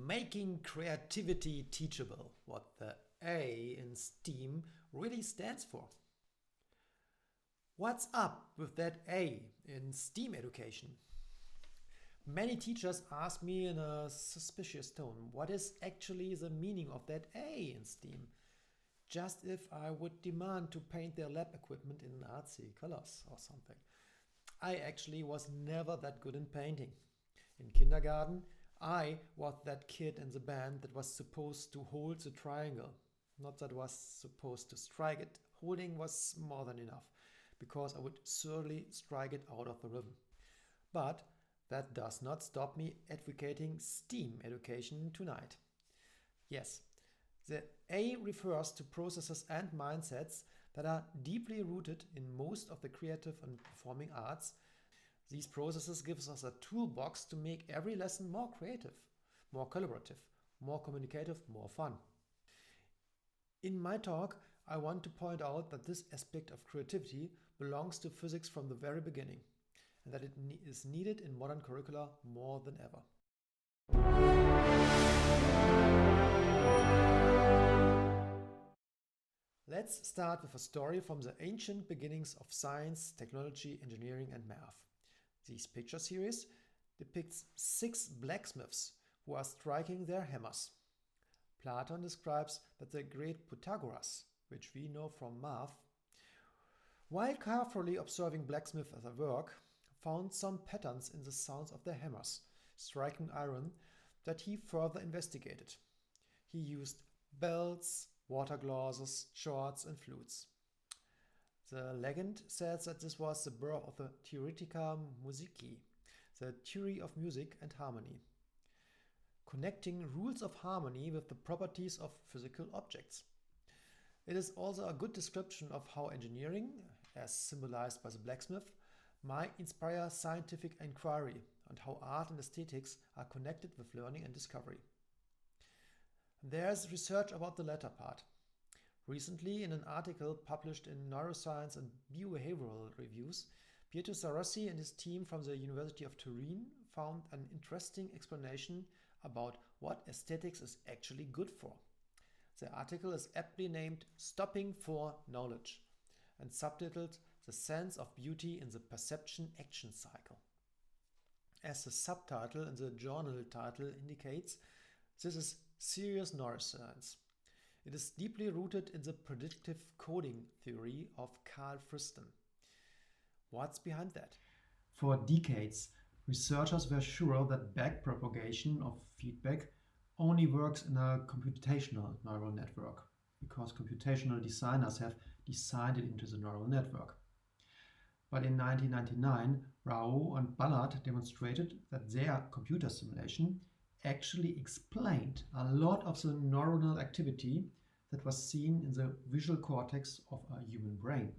Making creativity teachable, what the A in STEAM really stands for. What's up with that A in STEAM education? Many teachers ask me in a suspicious tone, what is actually the meaning of that A in STEAM? Just if I would demand to paint their lab equipment in artsy colors or something. I actually was never that good in painting. In kindergarten, I was that kid in the band that was supposed to hold the triangle. Not that was supposed to strike it. Holding was more than enough, because I would surely strike it out of the rhythm. But that does not stop me advocating STEAM education tonight. Yes, the A refers to processes and mindsets that are deeply rooted in most of the creative and performing arts. These processes give us a toolbox to make every lesson more creative, more collaborative, more communicative, more fun. In my talk, I want to point out that this aspect of creativity belongs to physics from the very beginning, and that it is needed in modern curricula more than ever. Let's start with a story from the ancient beginnings of science, technology, engineering, and math. This picture series depicts 6 blacksmiths who are striking their hammers. Plato describes that the great Pythagoras, which we know from math, while carefully observing blacksmiths at their work, found some patterns in the sounds of their hammers, striking iron, that he further investigated. He used bells, water glasses, swords, and flutes. The legend says that this was the birth of the Theoretica Musicae, the theory of music and harmony, connecting rules of harmony with the properties of physical objects. It is also a good description of how engineering, as symbolized by the blacksmith, might inspire scientific inquiry, and how art and aesthetics are connected with learning and discovery. There's research about the latter part. Recently, in an article published in Neuroscience and Biobehavioral Reviews, Pietro Sarossi and his team from the University of Turin found an interesting explanation about what aesthetics is actually good for. The article is aptly named Stopping for Knowledge and subtitled The Sense of Beauty in the Perception-Action Cycle. As the subtitle and the journal title indicates, this is serious neuroscience. It is deeply rooted in the predictive coding theory of Carl Friston. What's behind that? For decades, researchers were sure that backpropagation of feedback only works in a computational neural network, because computational designers have designed it into the neural network. But in 1999, Rao and Ballard demonstrated that their computer simulation actually explained a lot of the neuronal activity that was seen in the visual cortex of a human brain.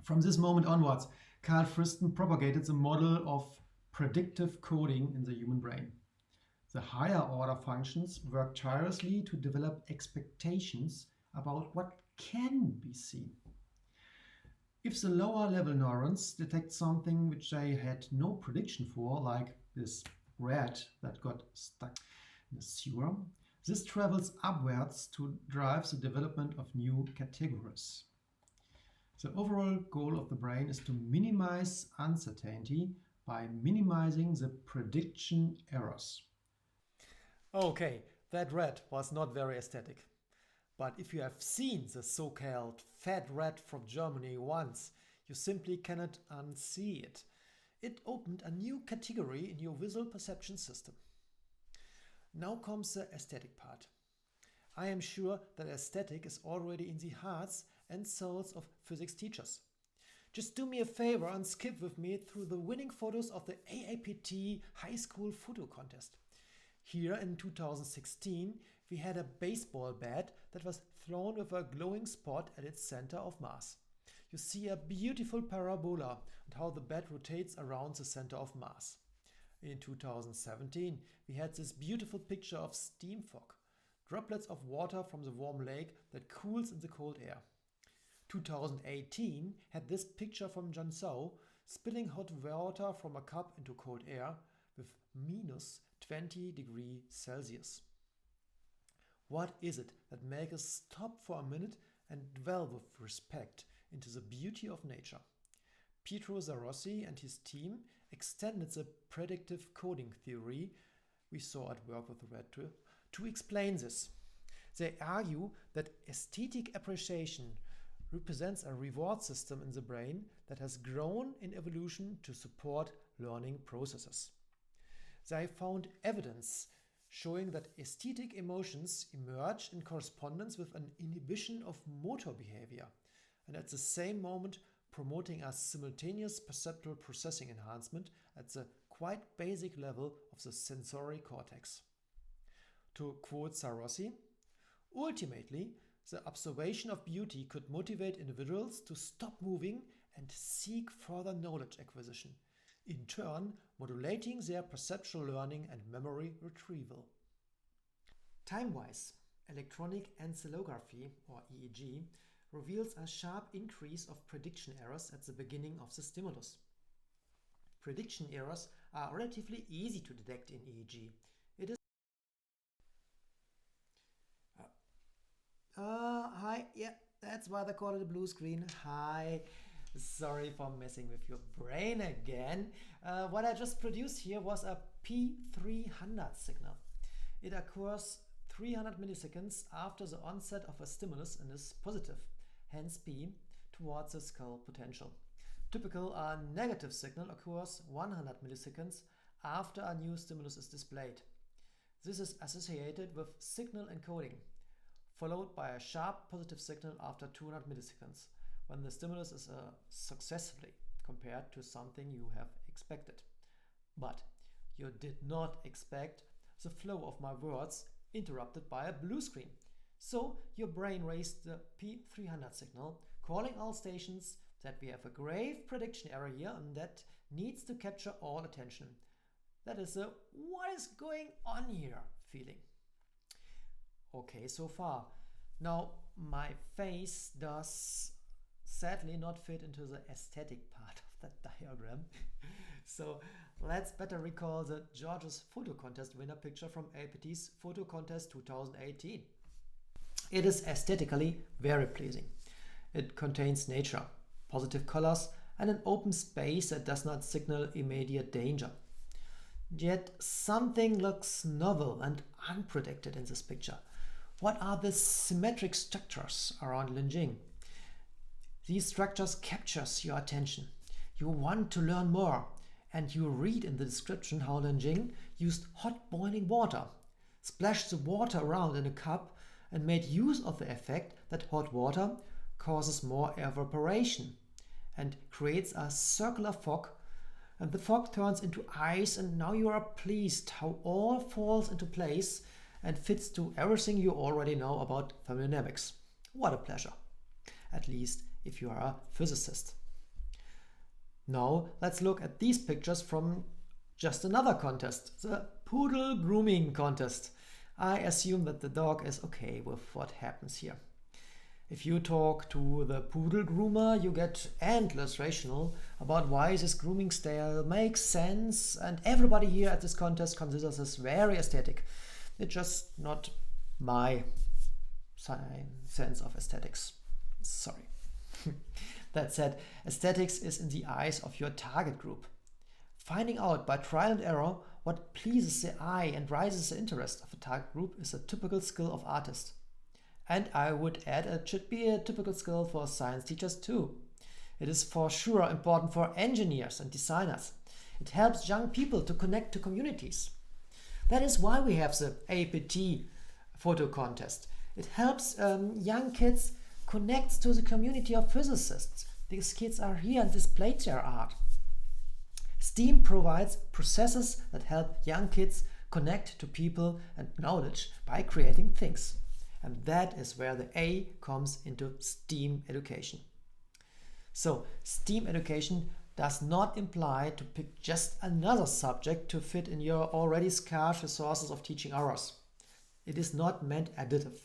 From this moment onwards, Carl Friston propagated the model of predictive coding in the human brain. The higher order functions work tirelessly to develop expectations about what can be seen. If the lower level neurons detect something which they had no prediction for, like this rat that got stuck in a sewer, this travels upwards to drive the development of new categories. The overall goal of the brain is to minimize uncertainty by minimizing the prediction errors. Okay, that rat was not very aesthetic. But if you have seen the so-called fat rat from Germany once, you simply cannot unsee it. It opened a new category in your visual perception system. Now comes the aesthetic part. I am sure that aesthetic is already in the hearts and souls of physics teachers. Just do me a favor and skip with me through the winning photos of the AAPT High School Photo Contest. Here in 2016, we had a baseball bat that was thrown with a glowing spot at its center of mass. You see a beautiful parabola and how the bat rotates around the center of mass. In 2017, we had this beautiful picture of steam fog, droplets of water from the warm lake that cools in the cold air. 2018 had this picture from Jiangsu, spilling hot water from a cup into cold air with minus 20 degrees Celsius. What is it that makes us stop for a minute and dwell with respect into the beauty of nature? Pietro Zarossi and his team extended the predictive coding theory we saw at work with the Red to explain this. They argue that aesthetic appreciation represents a reward system in the brain that has grown in evolution to support learning processes. They found evidence showing that aesthetic emotions emerge in correspondence with an inhibition of motor behavior, and at the same moment promoting a simultaneous perceptual processing enhancement at the quite basic level of the sensory cortex. To quote Zarossi, ultimately, the observation of beauty could motivate individuals to stop moving and seek further knowledge acquisition, in turn modulating their perceptual learning and memory retrieval. Time-wise, electronic encephalography, or EEG, reveals a sharp increase of prediction errors at the beginning of the stimulus. Prediction errors are relatively easy to detect in EEG. It is hi, yeah, that's why they call it a blue screen. Hi, sorry for messing with your brain again. What I just produced here was a P300 signal. It occurs 300 milliseconds after the onset of a stimulus and is positive, hence P, towards the skull potential. Typical, a negative signal occurs 100 milliseconds after a new stimulus is displayed. This is associated with signal encoding, followed by a sharp positive signal after 200 milliseconds, when the stimulus is successfully compared to something you have expected. But you did not expect the flow of my words interrupted by a blue screen. So your brain raised the P300 signal, calling all stations that we have a grave prediction error here and that needs to capture all attention. That is a "what is going on here" feeling. Okay, so far. Now, my face does sadly not fit into the aesthetic part of that diagram. So let's better recall the Georges Photo Contest winner picture from APT's Photo Contest 2018. It is aesthetically very pleasing. It contains nature, positive colors, and an open space that does not signal immediate danger. Yet something looks novel and unpredicted in this picture. What are the symmetric structures around Linjing? These structures captures your attention. You want to learn more, and you read in the description how Linjing used hot boiling water, splashed the water around in a cup, and made use of the effect that hot water causes more evaporation and creates a circular fog, and the fog turns into ice, and now you are pleased how all falls into place and fits to everything you already know about thermodynamics. What a pleasure, at least if you are a physicist. Now let's look at these pictures from just another contest, the poodle grooming contest. I assume that the dog is okay with what happens here. If you talk to the poodle groomer, you get endless rationale about why this grooming style makes sense, and everybody here at this contest considers this very aesthetic. It's just not my sense of aesthetics. Sorry. That said, aesthetics is in the eyes of your target group. Finding out by trial and error what pleases the eye and raises the interest of a target group is a typical skill of artists. And I would add it should be a typical skill for science teachers too. It is for sure important for engineers and designers. It helps young people to connect to communities. That is why we have the APT photo contest. It helps young kids connect to the community of physicists. These kids are here and display their art. STEAM provides processes that help young kids connect to people and knowledge by creating things. And that is where the A comes into STEAM education. So, STEAM education does not imply to pick just another subject to fit in your already scarce resources of teaching hours. It is not meant additive.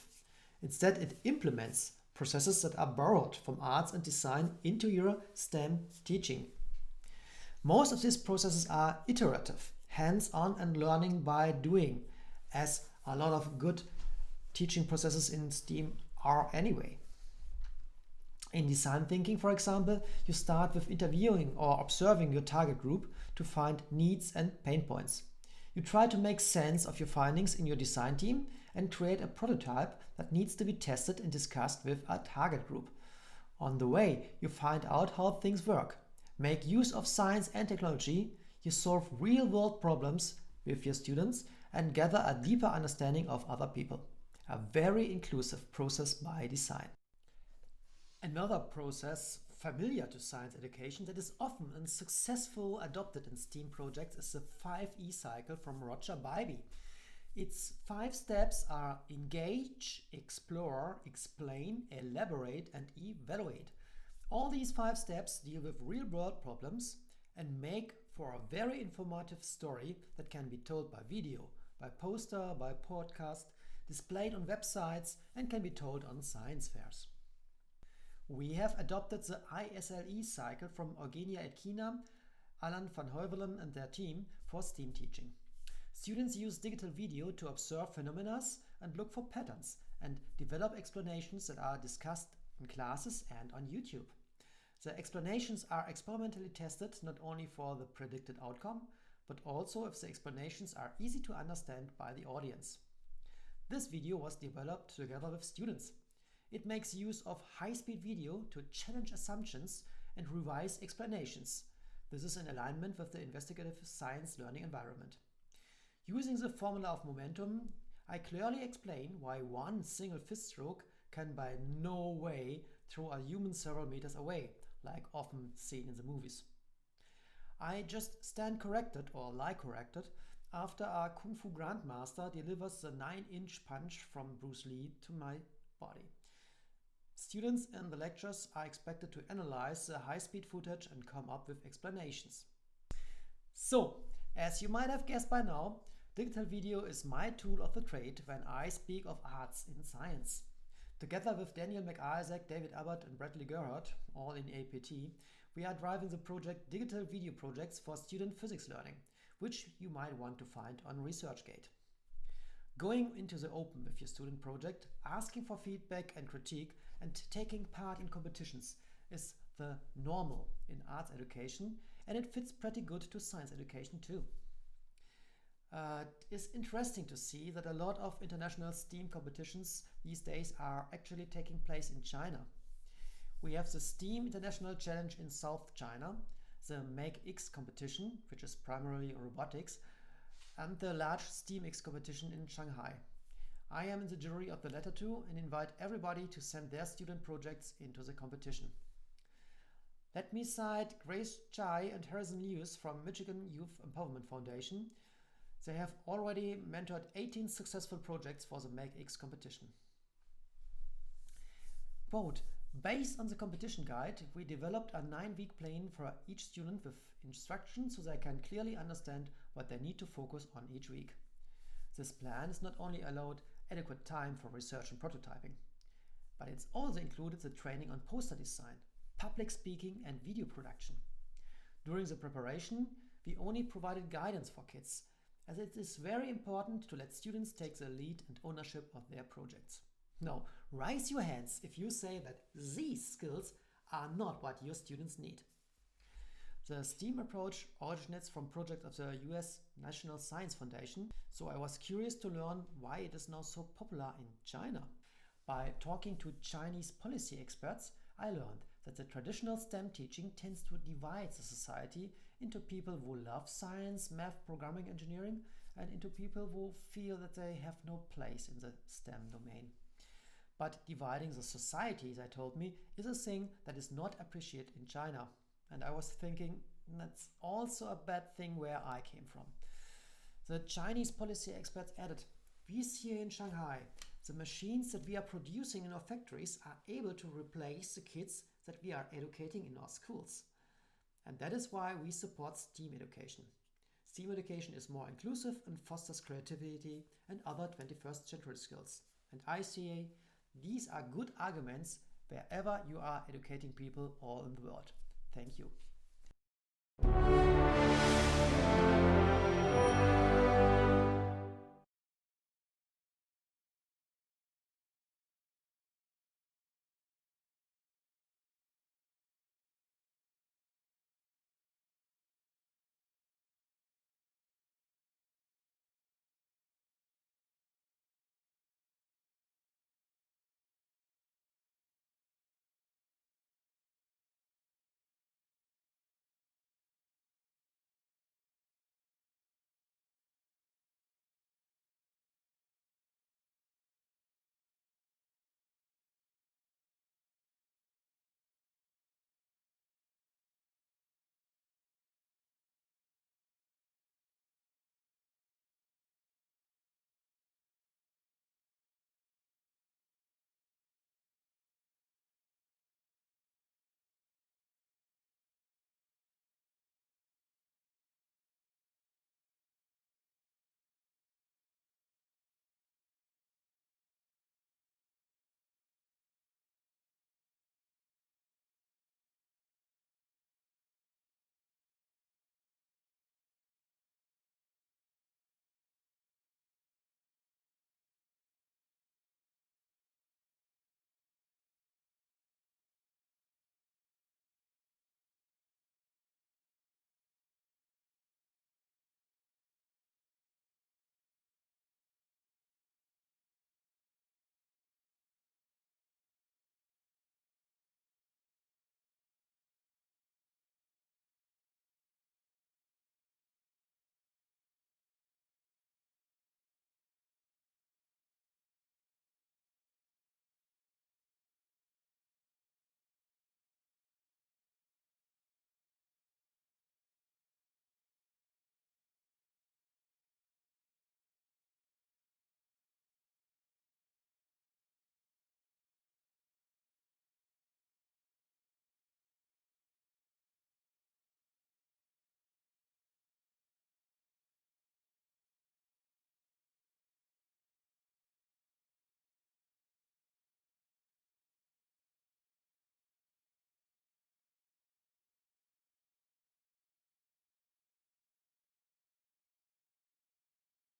Instead, it implements processes that are borrowed from arts and design into your STEM teaching. Most of these processes are iterative, hands-on and learning by doing, as a lot of good teaching processes in STEAM are anyway. In design thinking, for example, you start with interviewing or observing your target group to find needs and pain points. You try to make sense of your findings in your design team and create a prototype that needs to be tested and discussed with a target group. On the way, you find out how things work, make use of science and technology, you solve real-world problems with your students and gather a deeper understanding of other people. A very inclusive process by design. Another process familiar to science education that is often and successfully adopted in STEAM projects is the 5E cycle from Roger Bybee. Its 5 steps are engage, explore, explain, elaborate, and evaluate. All these 5 steps deal with real-world problems and make for a very informative story that can be told by video, by poster, by podcast, displayed on websites, and can be told on science fairs. We have adopted the ISLE cycle from Eugenia Etkina, Alan van Heuvelen and their team for STEAM teaching. Students use digital video to observe phenomena and look for patterns and develop explanations that are discussed in classes and on YouTube. The explanations are experimentally tested not only for the predicted outcome, but also if the explanations are easy to understand by the audience. This video was developed together with students. It makes use of high-speed video to challenge assumptions and revise explanations. This is in alignment with the investigative science learning environment. Using the formula of momentum, I clearly explain why one single fist stroke can by no way throw a human several meters away, like often seen in the movies. I just stand corrected or lie corrected after a Kung Fu Grandmaster delivers the 9-inch punch from Bruce Lee to my body. Students in the lectures are expected to analyze the high-speed footage and come up with explanations. So, as you might have guessed by now, digital video is my tool of the trade when I speak of arts in science. Together with Daniel McIsaac, David Abbott and Bradley Gerhardt, all in APT, we are driving the project Digital Video Projects for Student Physics Learning, which you might want to find on ResearchGate. Going into the open with your student project, asking for feedback and critique, and taking part in competitions is the normal in arts education, and it fits pretty good to science education too. It is interesting to see that a lot of international STEAM competitions these days are actually taking place in China. We have the STEAM International Challenge in South China, the MakeX competition, which is primarily robotics, and the large STEAMX competition in Shanghai. I am in the jury of the latter two and invite everybody to send their student projects into the competition. Let me cite Grace Chai and Harrison Lewis from Michigan Youth Empowerment Foundation. They have already mentored 18 successful projects for the MakeX competition. Quote, based on the competition guide, we developed a 9-week plan for each student with instructions so they can clearly understand what they need to focus on each week. This plan is not only allowed adequate time for research and prototyping, but it's also included the training on poster design, public speaking and video production. During the preparation, we only provided guidance for kids, as it is very important to let students take the lead and ownership of their projects. Now, raise your hands if you say that these skills are not what your students need. The STEAM approach originates from projects of the US National Science Foundation, so I was curious to learn why it is now so popular in China. By talking to Chinese policy experts, I learned that the traditional STEM teaching tends to divide the society into people who love science, math, programming, engineering, and into people who feel that they have no place in the STEM domain. But dividing the society, they told me, is a thing that is not appreciated in China. And I was thinking, that's also a bad thing where I came from. The Chinese policy experts added, we see here in Shanghai, the machines that we are producing in our factories are able to replace the kids that we are educating in our schools. And that is why we support STEAM education. STEAM education is more inclusive and fosters creativity and other 21st century skills. And I say these are good arguments wherever you are educating people all in the world. Thank you.